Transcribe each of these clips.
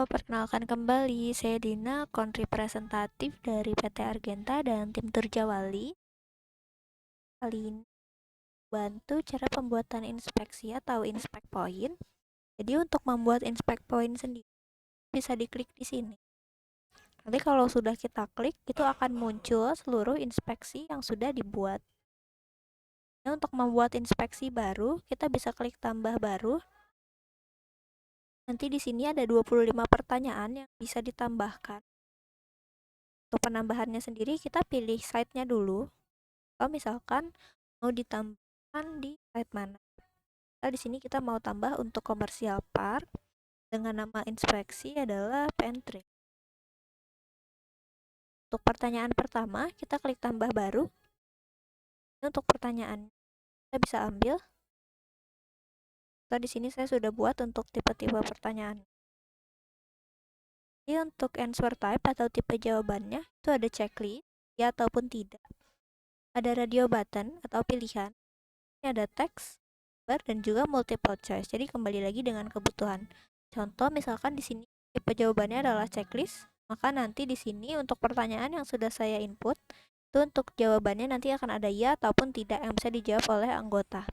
Perkenalkan kembali, saya Dina, country representatif dari PT Argenta dan tim Turjawali. Kali ini bantu cara pembuatan inspeksi atau inspect point. Jadi untuk membuat inspect point sendiri bisa diklik di sini. Nanti kalau sudah kita klik, itu akan muncul seluruh inspeksi yang sudah dibuat. Nah, untuk membuat inspeksi baru, kita bisa klik tambah baru. Nanti di sini ada 25 pertanyaan yang bisa ditambahkan. Untuk penambahannya sendiri, kita pilih site-nya dulu. Kalau misalkan mau ditambahkan di site mana. Nah, di sini kita mau tambah untuk komersial park dengan nama inspeksi adalah Pentry. Untuk pertanyaan pertama, kita klik tambah baru. Ini untuk pertanyaan kita bisa ambil. Atau di sini saya sudah buat untuk tipe-tipe pertanyaan. Jadi untuk answer type atau tipe jawabannya itu ada checklist, ya ataupun tidak. Ada radio button atau pilihan. Ini ada teks, dan juga multiple choice. Jadi kembali lagi dengan kebutuhan. Contoh misalkan di sini tipe jawabannya adalah checklist, maka nanti di sini untuk pertanyaan yang sudah saya input, itu untuk jawabannya nanti akan ada ya ataupun tidak yang bisa dijawab oleh anggota.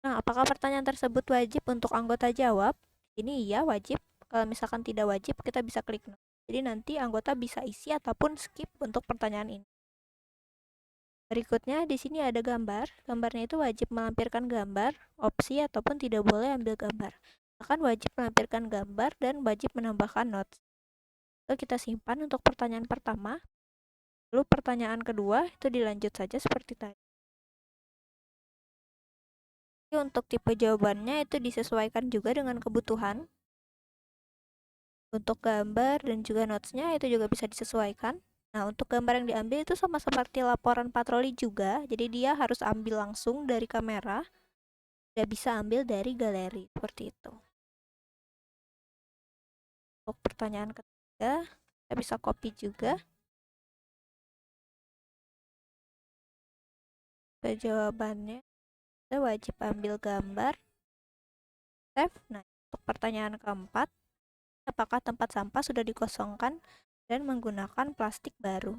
Nah, apakah pertanyaan tersebut wajib untuk anggota jawab? Ini iya wajib. Kalau misalkan tidak wajib, kita bisa klik no. Jadi nanti anggota bisa isi ataupun skip untuk pertanyaan ini. Berikutnya di sini ada gambar. Gambarnya itu wajib melampirkan gambar, opsi ataupun tidak boleh ambil gambar. Akan wajib melampirkan gambar dan wajib menambahkan notes. Lalu kita simpan untuk pertanyaan pertama. Lalu pertanyaan kedua itu dilanjut saja seperti tadi. Jadi untuk tipe jawabannya itu disesuaikan juga dengan kebutuhan. Untuk gambar dan juga notesnya itu juga bisa disesuaikan. Nah, untuk gambar yang diambil itu sama seperti laporan patroli juga. Jadi dia harus ambil langsung dari kamera. Tidak bisa ambil dari galeri, seperti itu. Untuk pertanyaan ketiga, kita bisa copy juga ke jawabannya. Kita wajib ambil gambar, save. Nah, untuk pertanyaan keempat, apakah tempat sampah sudah dikosongkan dan menggunakan plastik baru?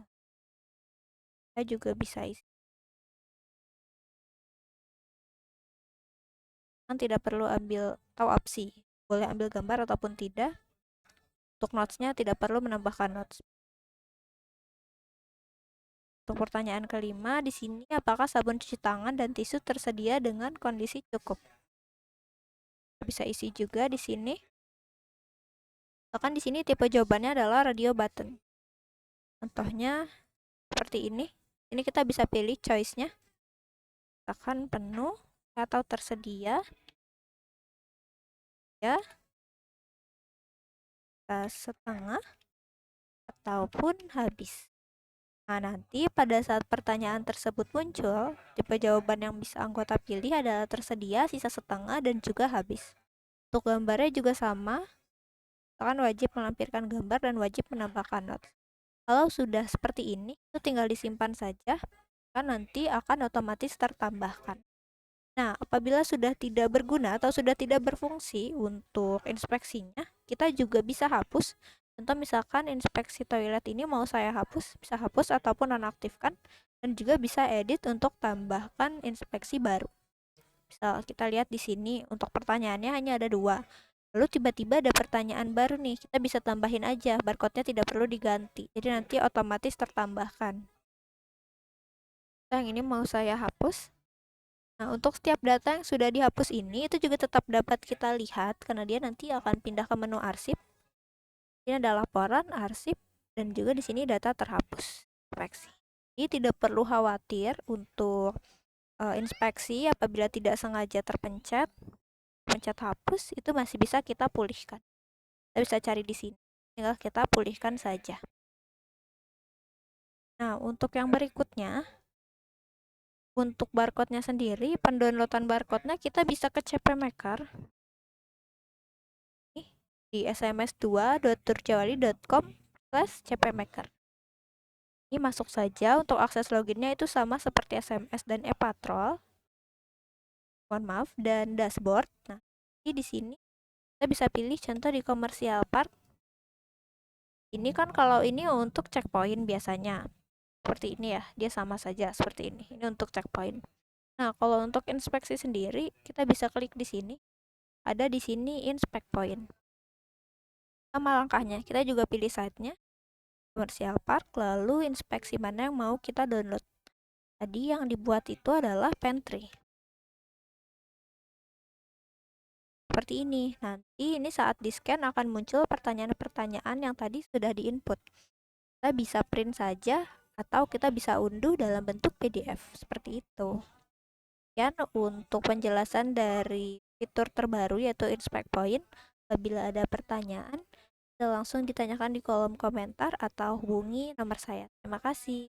Kita juga bisa isi. Tidak perlu ambil tahu opsi, boleh ambil gambar ataupun tidak. Untuk notesnya tidak perlu menambahkan notes. Untuk pertanyaan kelima, di sini apakah sabun cuci tangan dan tisu tersedia dengan kondisi cukup? Bisa isi juga di sini. Bahkan di sini tipe jawabannya adalah radio button. Contohnya seperti ini. Ini kita bisa pilih choice-nya. Misalkan penuh atau tersedia. Ya. Setengah ataupun habis. Nah, nanti pada saat pertanyaan tersebut muncul, tipe jawaban yang bisa anggota pilih adalah tersedia, sisa setengah, dan juga habis. Untuk gambarnya juga sama, kan wajib melampirkan gambar dan wajib menambahkan notes. Kalau sudah seperti ini, itu tinggal disimpan saja, kan nanti akan otomatis tertambahkan. Nah, apabila sudah tidak berguna atau sudah tidak berfungsi untuk inspeksinya, kita juga bisa hapus. Contoh misalkan inspeksi toilet ini mau saya hapus, bisa hapus ataupun nonaktifkan, dan juga bisa edit untuk tambahkan inspeksi baru. Misal kita lihat di sini untuk pertanyaannya hanya ada 2. Lalu tiba-tiba ada pertanyaan baru nih, kita bisa tambahin aja, barcode-nya tidak perlu diganti. Jadi nanti otomatis tertambahkan. Yang ini mau saya hapus. Nah, untuk setiap data yang sudah dihapus ini itu juga tetap dapat kita lihat karena dia nanti akan pindah ke menu arsip. Ini ada laporan, arsip, dan juga di sini data terhapus. Inspeksi. Jadi tidak perlu khawatir untuk inspeksi apabila tidak sengaja terpencet hapus itu masih bisa kita pulihkan. Kita bisa cari di sini. Tinggal kita pulihkan saja. Nah, untuk yang berikutnya, untuk barcode-nya sendiri, pendownloadan barcode-nya kita bisa ke CP Maker di sms2.turjawali.com/cpmaker. Ini masuk saja. Untuk akses loginnya itu sama seperti SMS dan e-patrol. Mohon maaf, dan dashboard. Nah, di sini kita bisa pilih contoh di Commercial Park. Ini kan kalau ini untuk checkpoint biasanya. Seperti ini ya, dia sama saja seperti ini. Ini untuk checkpoint. Nah, kalau untuk inspeksi sendiri, kita bisa klik di sini. Ada di sini inspect point. Sama langkahnya, kita juga pilih site-nya, Commercial Park, lalu inspeksi mana yang mau kita download. Tadi yang dibuat itu adalah Pantry. Seperti ini. Nanti ini saat di-scan akan muncul pertanyaan-pertanyaan yang tadi sudah di-input. Kita bisa print saja atau kita bisa unduh dalam bentuk PDF. Seperti itu. Sekian untuk penjelasan dari fitur terbaru yaitu Inspect Point. Apabila ada pertanyaan, bisa langsung ditanyakan di kolom komentar atau hubungi nomor saya. Terima kasih.